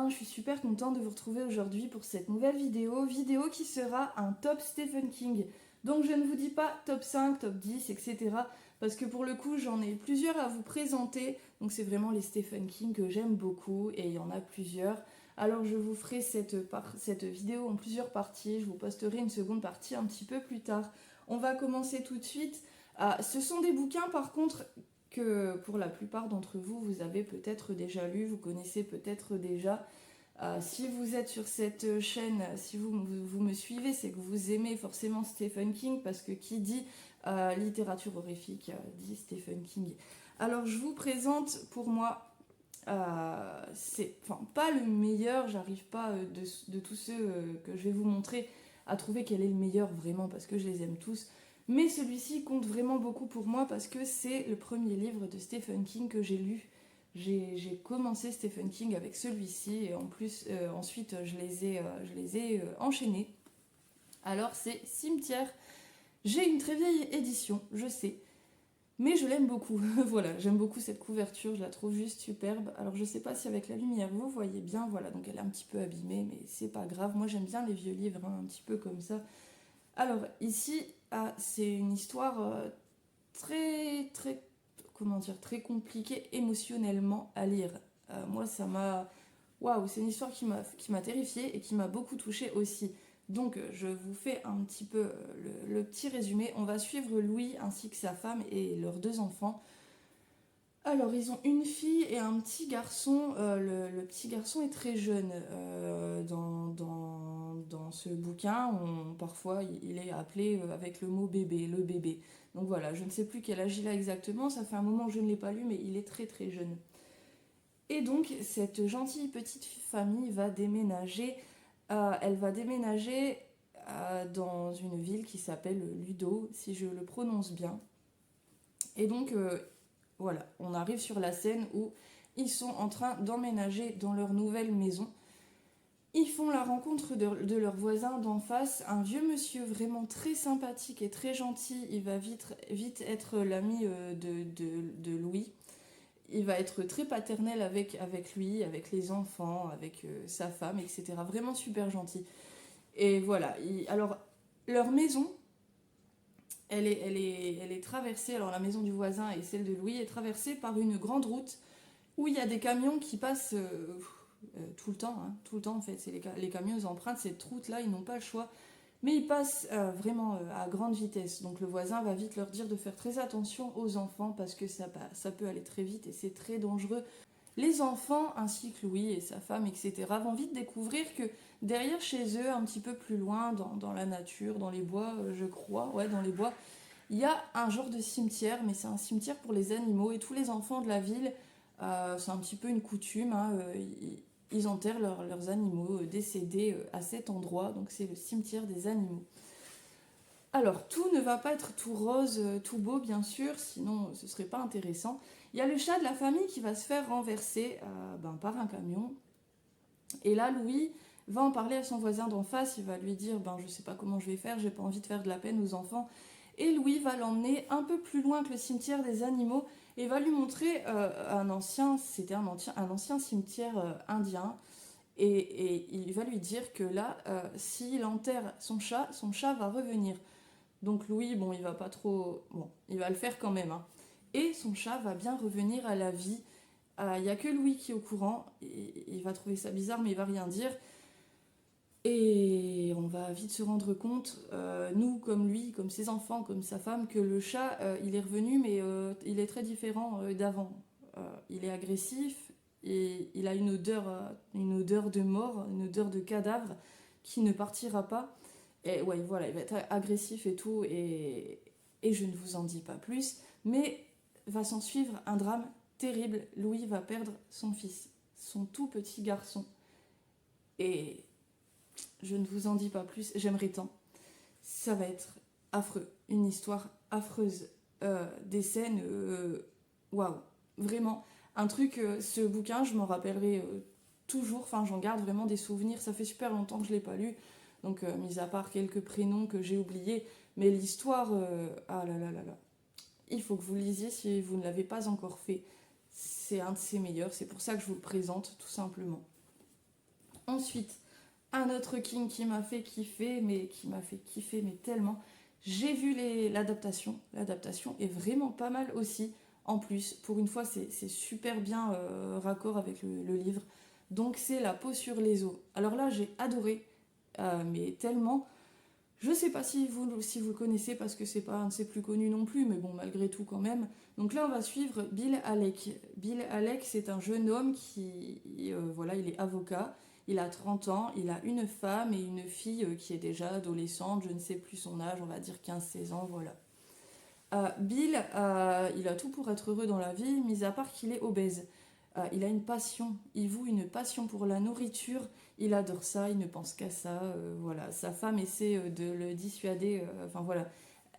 je suis super contente de vous retrouver aujourd'hui pour cette nouvelle vidéo qui sera un top Stephen King. Donc je ne vous dis pas top 5, top 10, etc. Parce que pour le coup j'en ai plusieurs à vous présenter. Donc c'est vraiment les Stephen King que j'aime beaucoup et il y en a plusieurs. Alors je vous ferai cette vidéo en plusieurs parties, je vous posterai une seconde partie un petit peu plus tard. On va commencer tout de suite. Ce sont des bouquins par contre que pour la plupart d'entre vous, vous avez peut-être déjà lu, vous connaissez peut-être déjà. Si vous êtes sur cette chaîne, si vous me suivez, c'est que vous aimez forcément Stephen King, parce que qui dit littérature horrifique dit Stephen King. Alors je vous présente pour moi, c'est pas le meilleur, j'arrive pas de tous ceux que je vais vous montrer à trouver quel est le meilleur vraiment, parce que je les aime tous. Mais celui-ci compte vraiment beaucoup pour moi parce que c'est le premier livre de Stephen King que j'ai lu. J'ai commencé Stephen King avec celui-ci et en plus ensuite je les ai enchaînés. Alors c'est Cimetière. J'ai une très vieille édition, je sais, mais je l'aime beaucoup. Voilà, j'aime beaucoup cette couverture, je la trouve juste superbe. Alors je sais pas si avec la lumière vous voyez bien, voilà, donc elle est un petit peu abîmée, mais c'est pas grave. Moi j'aime bien les vieux livres, hein, un petit peu comme ça. Alors ici, c'est une histoire très, comment dire, très compliquée émotionnellement à lire. Moi, ça m'a... Waouh, c'est une histoire qui m'a terrifiée et qui m'a beaucoup touchée aussi. Donc, je vous fais un petit peu le petit résumé. On va suivre Louis ainsi que sa femme et leurs deux enfants. Alors, ils ont une fille et un petit garçon. Le petit garçon est très jeune. Dans ce bouquin, parfois, il est appelé avec le mot bébé, le bébé. Donc voilà, je ne sais plus quel âge il a exactement. Ça fait un moment que je ne l'ai pas lu, mais il est très très jeune. Et donc, cette gentille petite famille va déménager. Elle va déménager dans une ville qui s'appelle Ludo, si je le prononce bien. Et donc, voilà, on arrive sur la scène où ils sont en train d'emménager dans leur nouvelle maison. Ils font la rencontre de leur voisin d'en face, un vieux monsieur vraiment très sympathique et très gentil. Il va vite être l'ami de Louis. Il va être très paternel avec lui, avec les enfants, avec sa femme, etc. Vraiment super gentil. Et voilà, alors leur maison, elle est traversée, alors la maison du voisin et celle de Louis est traversée par une grande route où il y a des camions qui passent tout le temps, hein, tout le temps en fait. C'est les camions, ils empruntent cette route-là, ils n'ont pas le choix. Mais ils passent vraiment à grande vitesse. Donc le voisin va vite leur dire de faire très attention aux enfants parce que ça peut aller très vite et c'est très dangereux. Les enfants, ainsi que Louis et sa femme, etc., vont vite découvrir que derrière chez eux, un petit peu plus loin, dans la nature, dans les bois, je crois, ouais, dans les bois, il y a un genre de cimetière, mais c'est un cimetière pour les animaux. Et tous les enfants de la ville, c'est un petit peu une coutume, hein, ils enterrent leurs animaux décédés à cet endroit. Donc c'est le cimetière des animaux. Alors, tout ne va pas être tout rose, tout beau, bien sûr, sinon ce serait pas intéressant. Il y a le chat de la famille qui va se faire renverser par un camion. Et là, Louis va en parler à son voisin d'en face. Il va lui dire je sais pas comment je vais faire, j'ai pas envie de faire de la peine aux enfants. Et Louis va l'emmener un peu plus loin que le cimetière des animaux et va lui montrer c'était un ancien cimetière indien. Et il va lui dire que là, s'il enterre son chat va revenir. Donc Louis, bon, il va pas trop... Bon, il va le faire quand même, hein. Et son chat va bien revenir à la vie. Il n'y a que Louis qui est au courant. Il va trouver ça bizarre, mais il va rien dire. Et on va vite se rendre compte, nous comme lui, comme ses enfants, comme sa femme, que le chat, il est revenu, mais il est très différent d'avant. Il est agressif et il a une odeur de mort, une odeur de cadavre qui ne partira pas. Et ouais, voilà, il va être agressif et tout, et je ne vous en dis pas plus. Mais va s'en suivre un drame terrible. Louis va perdre son fils, son tout petit garçon. Et je ne vous en dis pas plus, j'aimerais tant. Ça va être affreux, une histoire affreuse. Des scènes, waouh, vraiment. Un truc, ce bouquin, je m'en rappellerai toujours, enfin j'en garde vraiment des souvenirs. Ça fait super longtemps que je ne l'ai pas lu, donc mis à part quelques prénoms que j'ai oubliés, mais l'histoire, ah là là là là. Il faut que vous lisiez si vous ne l'avez pas encore fait. C'est un de ses meilleurs, c'est pour ça que je vous le présente, tout simplement. Ensuite, un autre King qui m'a fait kiffer, mais tellement. J'ai vu l'adaptation. L'adaptation est vraiment pas mal aussi. En plus, pour une fois, c'est super bien raccord avec le livre. Donc c'est La peau sur les os. Alors là, j'ai adoré, mais tellement. Je sais pas si vous le connaissez parce que c'est pas un de ses plus connus non plus, mais bon, malgré tout quand même. Donc là, on va suivre Bill Halleck. Bill Halleck, c'est un jeune homme qui, voilà, il est avocat. Il a 30 ans, il a une femme et une fille qui est déjà adolescente, je ne sais plus son âge, on va dire 15-16 ans, voilà. Bill, il a tout pour être heureux dans la vie, mis à part qu'il est obèse. Il a une passion, il voue une passion pour la nourriture, il adore ça, il ne pense qu'à ça. Voilà. Sa femme essaie de le dissuader, enfin voilà,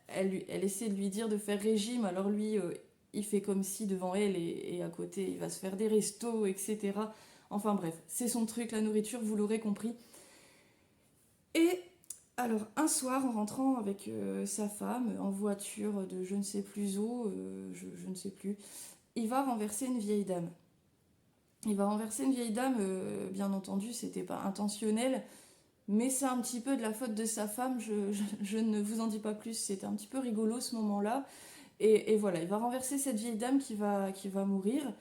elle essaie de lui dire de faire régime, alors lui, il fait comme si devant elle et à côté, il va se faire des restos, etc. Enfin bref, c'est son truc, la nourriture, vous l'aurez compris. Et alors, un soir, en rentrant avec sa femme en voiture de je ne sais plus où, je ne sais plus, il va renverser une vieille dame. Il va renverser une vieille dame, bien entendu, c'était pas intentionnel, mais c'est un petit peu de la faute de sa femme, je ne vous en dis pas plus, c'était un petit peu rigolo ce moment-là. Et voilà, il va renverser cette vieille dame qui va mourir.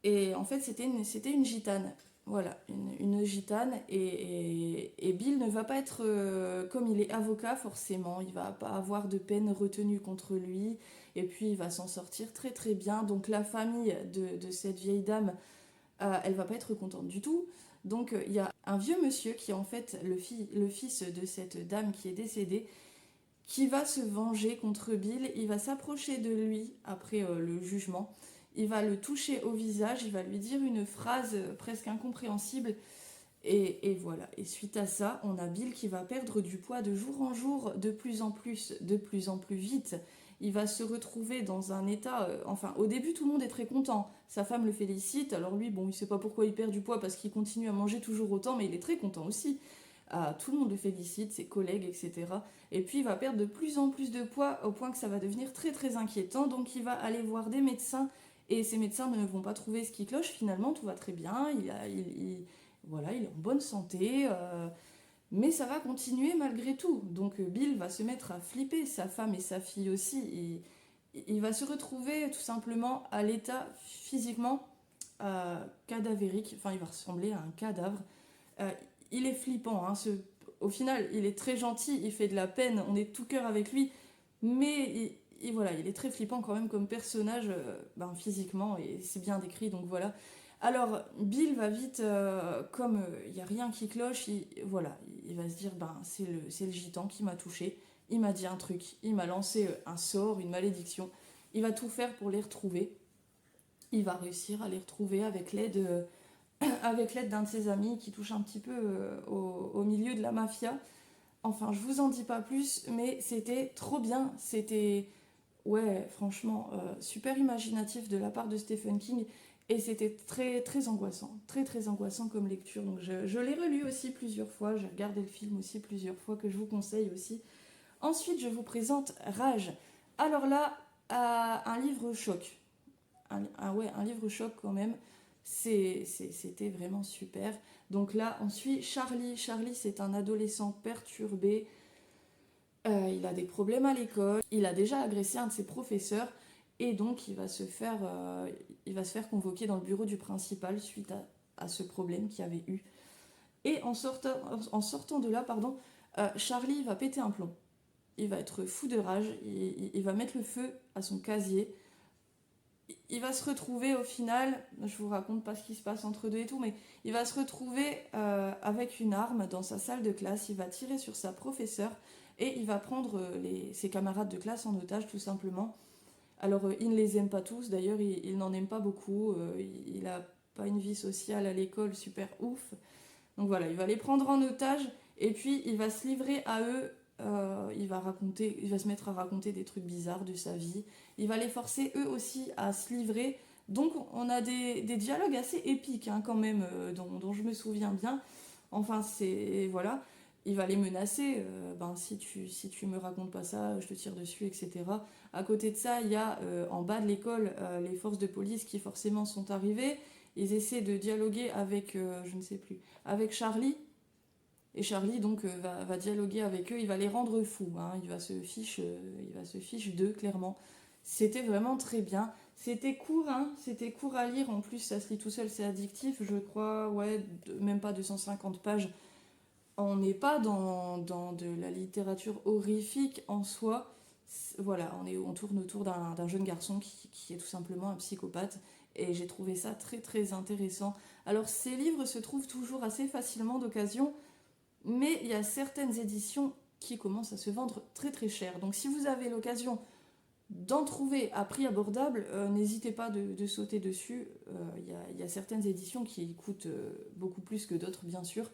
Et en fait, c'était une gitane. Voilà, une gitane. Et Bill ne va pas être, comme il est avocat, forcément. Il va pas avoir de peine retenue contre lui. Et puis, il va s'en sortir très très bien. Donc, la famille de cette vieille dame, elle va pas être contente du tout. Donc, il y a un vieux monsieur qui est en fait le fils de cette dame qui est décédée, qui va se venger contre Bill. Il va s'approcher de lui après le jugement. Il va le toucher au visage, il va lui dire une phrase presque incompréhensible. Et voilà. Et suite à ça, on a Bill qui va perdre du poids de jour en jour, de plus en plus vite. Il va se retrouver dans un état... enfin, au début, tout le monde est très content. Sa femme le félicite. Alors lui, bon, il ne sait pas pourquoi il perd du poids parce qu'il continue à manger toujours autant, mais il est très content aussi. Tout le monde le félicite, ses collègues, etc. Et puis il va perdre de plus en plus de poids au point que ça va devenir très très inquiétant. Donc il va aller voir des médecins et ces médecins ne vont pas trouver ce qui cloche. Finalement, tout va très bien. Voilà, il est en bonne santé. Mais ça va continuer malgré tout. Donc Bill va se mettre à flipper, sa femme et sa fille aussi. Il va se retrouver tout simplement à l'état physiquement cadavérique. Enfin, il va ressembler à un cadavre. Euh, il est flippant, hein, au final, il est très gentil, il fait de la peine, on est tout cœur avec lui, mais voilà, il est très flippant quand même comme personnage, physiquement, et c'est bien décrit, donc voilà. Alors, Bill va vite, comme il n'y a rien qui cloche, voilà, il va se dire, c'est le gitan qui m'a touché, il m'a dit un truc, il m'a lancé un sort, une malédiction, il va tout faire pour les retrouver, il va réussir à les retrouver avec l'aide d'un de ses amis qui touche un petit peu au milieu de la mafia. Enfin, je vous en dis pas plus, mais c'était trop bien. C'était, ouais, franchement, super imaginatif de la part de Stephen King. Et c'était très, très angoissant. Très, très angoissant comme lecture. Donc, je l'ai relu aussi plusieurs fois. J'ai regardé le film aussi plusieurs fois, que je vous conseille aussi. Ensuite, je vous présente Rage. Alors là, un livre choc. Ouais, un livre choc quand même. C'était vraiment super. Donc là, on suit Charlie. Charlie, c'est un adolescent perturbé. Il a des problèmes à l'école. Il a déjà agressé un de ses professeurs. Et donc, il va se faire convoquer dans le bureau du principal suite à ce problème qu'il avait eu. Et en sortant de là, pardon, Charlie va péter un plomb. Il va être fou de rage. Il va mettre le feu à son casier. Il va se retrouver au final, je vous raconte pas ce qui se passe entre deux et tout, mais il va se retrouver avec une arme dans sa salle de classe, il va tirer sur sa professeure et il va prendre ses camarades de classe en otage tout simplement. Alors il ne les aime pas tous, d'ailleurs il n'en aime pas beaucoup, il n'a pas une vie sociale à l'école super ouf. Donc voilà, il va les prendre en otage et puis il va se livrer à eux. Il va se mettre à raconter des trucs bizarres de sa vie. Il va les forcer eux aussi à se livrer. Donc on a des dialogues assez épiques hein, quand même, dont je me souviens bien. Enfin c'est voilà, il va les menacer. Si tu me racontes pas ça, je te tire dessus, etc. À côté de ça, il y a en bas de l'école les forces de police qui forcément sont arrivées. ils essaient de dialoguer avec, je ne sais plus, avec Charlie. Et Charlie donc va dialoguer avec eux, il va les rendre fous, hein. Il va se fiche d'eux clairement. C'était vraiment très bien. C'était court, hein, c'était court à lire. En plus, ça se lit tout seul, c'est addictif. Je crois, ouais, même pas 250 pages. On n'est pas dans de la littérature horrifique en soi. Voilà, on tourne autour d'un jeune garçon qui est tout simplement un psychopathe. Et j'ai trouvé ça très très intéressant. Alors, ces livres se trouvent toujours assez facilement d'occasion, mais il y a certaines éditions qui commencent à se vendre très très cher. Donc, si vous avez l'occasion d'en trouver à prix abordable, n'hésitez pas de sauter dessus. Il y a certaines éditions qui coûtent beaucoup plus que d'autres, bien sûr.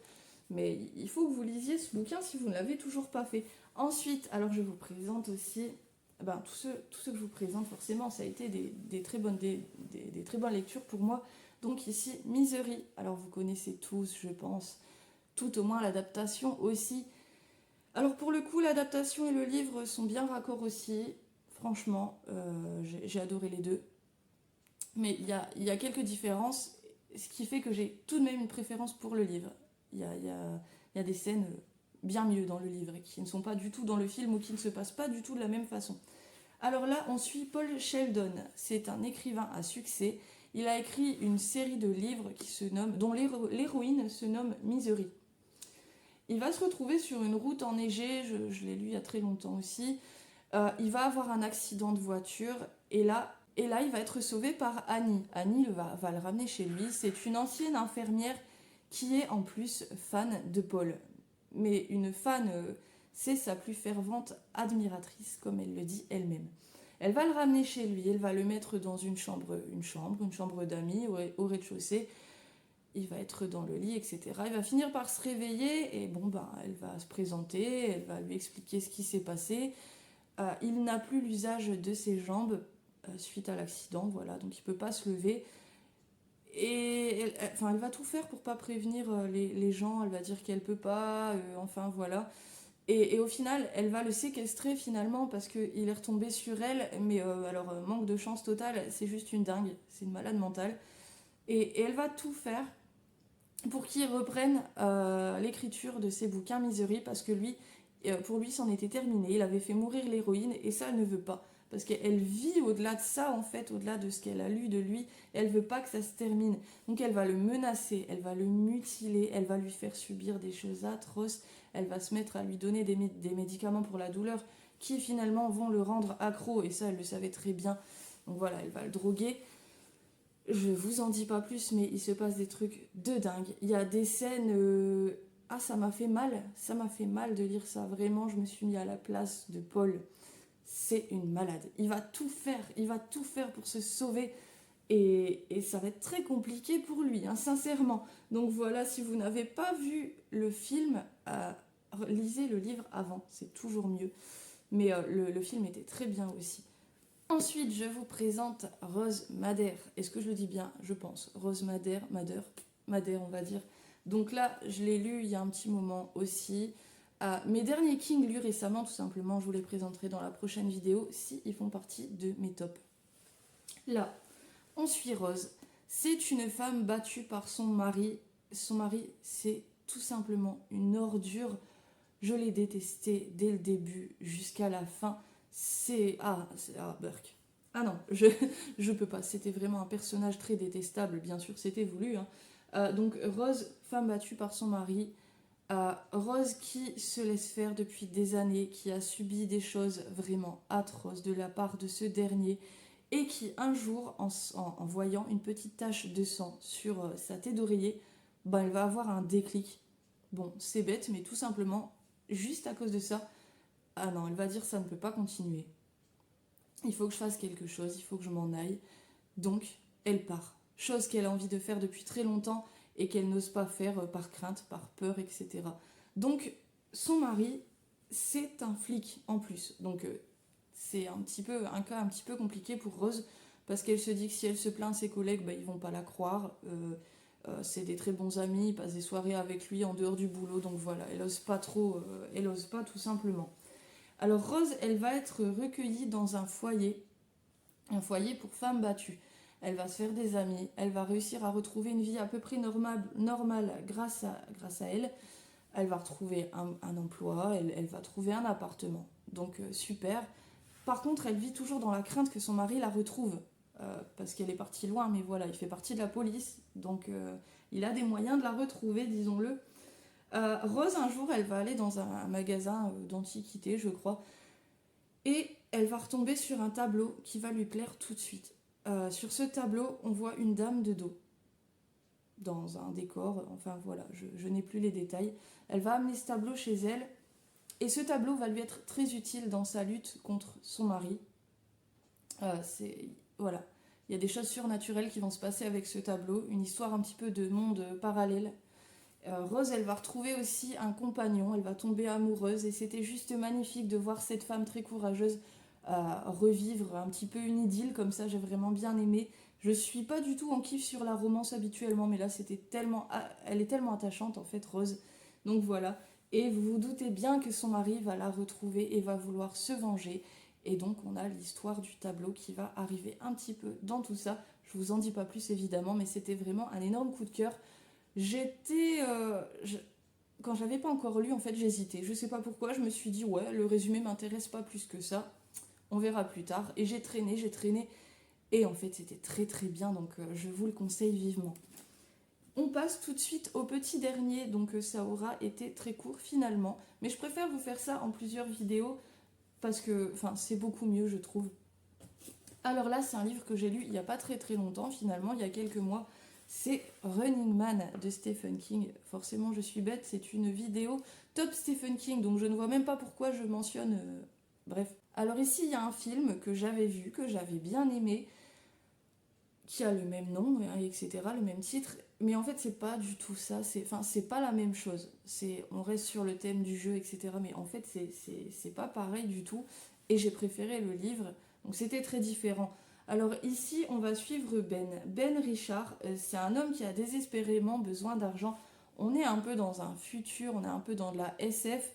Mais il faut que vous lisiez ce bouquin si vous ne l'avez toujours pas fait. Ensuite, alors je vous présente aussi, tous ceux que je vous présente, forcément, ça a été des très bonnes lectures pour moi. Donc ici, Misery. Alors vous connaissez tous, je pense, tout au moins l'adaptation aussi. Alors pour le coup, l'adaptation et le livre sont bien raccords aussi. Franchement, j'ai adoré les deux. Mais il y a quelques différences, ce qui fait que j'ai tout de même une préférence pour le livre. Il y a des scènes bien mieux dans le livre et qui ne sont pas du tout dans le film ou qui ne se passent pas du tout de la même façon. Alors là, on suit Paul Sheldon. C'est un écrivain à succès. Il a écrit une série de livres dont l'héroïne se nomme Misery. Il va se retrouver sur une route enneigée, je l'ai lu il y a très longtemps aussi. Il va avoir un accident de voiture et là, il va être sauvé par Annie. Annie va le ramener chez lui. C'est une ancienne infirmière qui est en plus fan de Paul. Mais une fan, c'est sa plus fervente admiratrice, comme elle le dit elle-même. Elle va le ramener chez lui, elle va le mettre dans une chambre d'amis au rez-de-chaussée. Il va être dans le lit, etc. Il va finir par se réveiller et elle va se présenter, elle va lui expliquer ce qui s'est passé. Il n'a plus l'usage de ses jambes suite à l'accident, voilà, donc il ne peut pas se lever. Et elle va tout faire pour pas prévenir les gens, elle va dire qu'elle peut pas, enfin voilà. Et au final, elle va le séquestrer finalement parce qu'il est retombé sur elle, mais manque de chance totale, c'est juste une dingue, c'est une malade mentale. Et elle va tout faire pour qu'il reprenne l'écriture de ses bouquins Misery parce que pour lui, c'en était terminé. Il avait fait mourir l'héroïne et ça, elle ne veut pas. Parce qu'elle vit au-delà de ça, en fait, au-delà de ce qu'elle a lu de lui. Elle veut pas que ça se termine. Donc elle va le menacer, elle va le mutiler, elle va lui faire subir des choses atroces. Elle va se mettre à lui donner des médicaments pour la douleur qui finalement vont le rendre accro. Et ça, elle le savait très bien. Donc voilà, elle va le droguer. Je vous en dis pas plus, mais il se passe des trucs de dingue. Il y a des scènes... Ah, ça m'a fait mal de lire ça. Vraiment, je me suis mis à la place de Paul. C'est une malade. Il va tout faire pour se sauver. Et ça va être très compliqué pour lui, hein, sincèrement. Donc voilà, si vous n'avez pas vu le film, lisez le livre avant, c'est toujours mieux. Mais le film était très bien aussi. Ensuite, je vous présente Rose Madère. Est-ce que je le dis bien? Je pense. Rose Madère, on va dire. Donc là, je l'ai lu il y a un petit moment aussi. Mes derniers King lus récemment, tout simplement, je vous les présenterai dans la prochaine vidéo si ils font partie de mes tops. Là, on suit Rose. C'est une femme battue par son mari. Son mari, c'est tout simplement une ordure. Je l'ai détesté dès le début jusqu'à la fin. Burke. Ah non, je peux pas. C'était vraiment un personnage très détestable. Bien sûr, c'était voulu. Hein. Donc Rose, femme battue par son mari. Rose qui se laisse faire depuis des années, qui a subi des choses vraiment atroces de la part de ce dernier et qui un jour, en voyant une petite tache de sang sur sa tête d'oreiller, elle va avoir un déclic. Bon, c'est bête, mais tout simplement, juste à cause de ça, ah non, elle va dire ça ne peut pas continuer. Il faut que je fasse quelque chose, il faut que je m'en aille. Donc, elle part. Chose qu'elle a envie de faire depuis très longtemps et qu'elle n'ose pas faire par crainte, par peur, etc. Donc, son mari, c'est un flic en plus. Donc, c'est un cas un petit peu compliqué pour Rose parce qu'elle se dit que si elle se plaint à ses collègues, ils vont pas la croire. C'est des très bons amis, ils passent des soirées avec lui en dehors du boulot. Donc voilà, elle ose pas trop, elle ose pas tout simplement. Alors Rose, elle va être recueillie dans un foyer pour femmes battues. elle va se faire des amis, elle va réussir à retrouver une vie à peu près normale grâce à elle. Elle va retrouver un emploi, elle va trouver un appartement. Donc super. Par contre, elle vit toujours dans la crainte que son mari la retrouve. Parce qu'elle est partie loin, mais voilà, il fait partie de la police. Donc il a des moyens de la retrouver, disons-le. Rose, un jour, elle va aller dans un magasin d'antiquités, je crois. Et elle va retomber sur un tableau qui va lui plaire tout de suite. Sur ce tableau, on voit une dame de dos dans un décor, enfin voilà, je n'ai plus les détails. Elle va amener ce tableau chez elle et ce tableau va lui être très utile dans sa lutte contre son mari. Voilà, il y a des choses surnaturelles qui vont se passer avec ce tableau, une histoire un petit peu de monde parallèle. Rose, elle va retrouver aussi un compagnon, elle va tomber amoureuse et c'était juste magnifique de voir cette femme très courageuse revivre un petit peu une idylle comme ça, j'ai vraiment bien aimé. Je suis pas du tout en kiff sur la romance habituellement, mais là c'était tellement, elle est tellement attachante en fait, Rose. Donc voilà, et vous vous doutez bien que son mari va la retrouver et va vouloir se venger. Et donc on a l'histoire du tableau qui va arriver un petit peu dans tout ça. Je vous en dis pas plus évidemment, mais c'était vraiment un énorme coup de cœur. J'étais. Quand j'avais pas encore lu, en fait, j'hésitais. Je sais pas pourquoi, je me suis dit, ouais, le résumé m'intéresse pas plus que ça. On verra plus tard. Et j'ai traîné, j'ai traîné. Et en fait, c'était très très bien, donc je vous le conseille vivement. On passe tout de suite au petit dernier, donc ça aura été très court finalement. Mais je préfère vous faire ça en plusieurs vidéos parce que c'est beaucoup mieux, je trouve. Alors là, c'est un livre que j'ai lu il n'y a pas très très longtemps, finalement, il y a quelques mois. C'est Running Man de Stephen King. Forcément, je suis bête, c'est une vidéo top Stephen King, donc je ne vois même pas pourquoi je mentionne. Bref. Alors ici, il y a un film que j'avais vu, que j'avais bien aimé, qui a le même nom, etc., le même titre. Mais en fait, c'est pas du tout ça. C'est pas la même chose. On reste sur le thème du jeu, etc. Mais en fait, c'est pas pareil du tout. Et j'ai préféré le livre. Donc c'était très différent. Alors ici, on va suivre Ben. Ben Richard, c'est un homme qui a désespérément besoin d'argent. On est un peu dans un futur, on est un peu dans de la SF.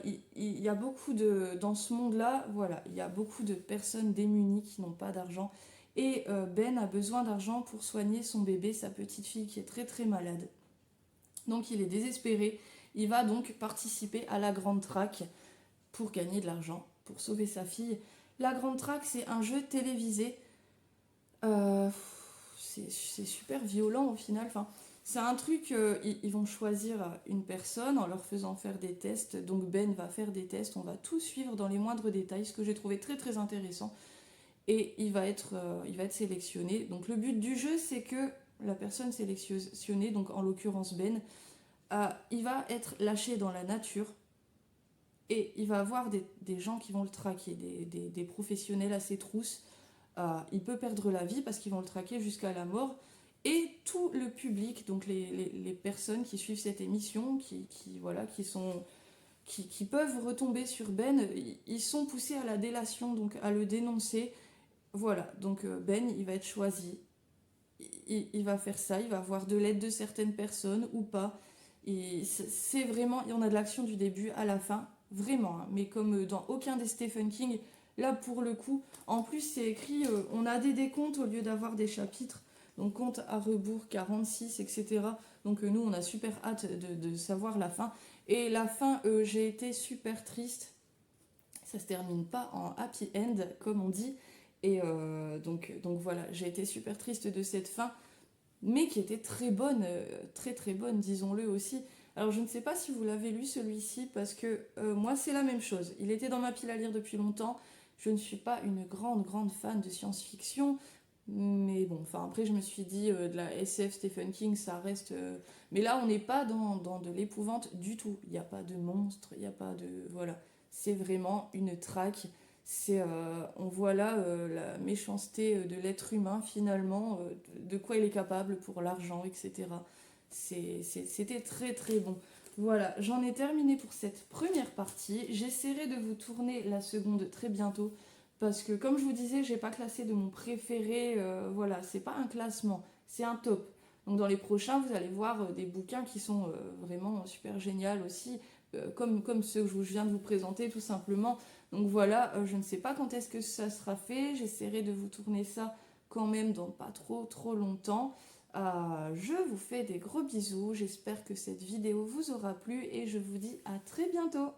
Il y a beaucoup de... Dans ce monde-là, voilà, il y a beaucoup de personnes démunies qui n'ont pas d'argent. Et Ben a besoin d'argent pour soigner son bébé, sa petite fille qui est très très malade. Donc il est désespéré. Il va donc participer à la Grande Track pour gagner de l'argent, pour sauver sa fille. La Grande Track, c'est un jeu télévisé. C'est super violent au final. C'est un truc, ils vont choisir une personne en leur faisant faire des tests. Donc Ben va faire des tests, on va tout suivre dans les moindres détails, ce que j'ai trouvé très très intéressant. Et il va être sélectionné. Donc le but du jeu, c'est que la personne sélectionnée, donc en l'occurrence Ben, il va être lâché dans la nature et il va avoir des gens qui vont le traquer, des professionnels à ses trousses. Il peut perdre la vie parce qu'ils vont le traquer jusqu'à la mort. Et tout le public, donc les personnes qui suivent cette émission, qui peuvent retomber sur Ben, ils sont poussés à la délation, donc à le dénoncer. Voilà, donc Ben, il va être choisi. Il va faire ça, il va avoir de l'aide de certaines personnes ou pas. C'est vraiment, il y en a de l'action du début à la fin, vraiment. Hein, mais comme dans aucun des Stephen King, là pour le coup, en plus c'est écrit, on a des décomptes au lieu d'avoir des chapitres. Donc compte à rebours 46, etc. Donc nous, on a super hâte de savoir la fin. Et la fin, j'ai été super triste. Ça se termine pas en happy end, comme on dit. Et donc voilà, j'ai été super triste de cette fin, mais qui était très bonne, très très bonne, disons-le aussi. Alors je ne sais pas si vous l'avez lu celui-ci, parce que moi c'est la même chose. Il était dans ma pile à lire depuis longtemps. Je ne suis pas une grande fan de science-fiction, mais bon, après je me suis dit, de la SF Stephen King, ça reste... Mais là on n'est pas dans de l'épouvante du tout. Il n'y a pas de monstre, il n'y a pas de... Voilà, c'est vraiment une traque. On voit là la méchanceté de l'être humain finalement, de quoi il est capable pour l'argent, etc. C'était très très bon. Voilà, j'en ai terminé pour cette première partie. J'essaierai de vous tourner la seconde très bientôt parce que comme je vous disais, j'ai pas classé de mon préféré. Voilà, c'est pas un classement, c'est un top. Donc dans les prochains, vous allez voir des bouquins qui sont vraiment super géniaux aussi, comme ceux que je viens de vous présenter tout simplement. Donc voilà, je ne sais pas quand est-ce que ça sera fait, j'essaierai de vous tourner ça quand même dans pas trop longtemps. Je vous fais des gros bisous, j'espère que cette vidéo vous aura plu et je vous dis à très bientôt.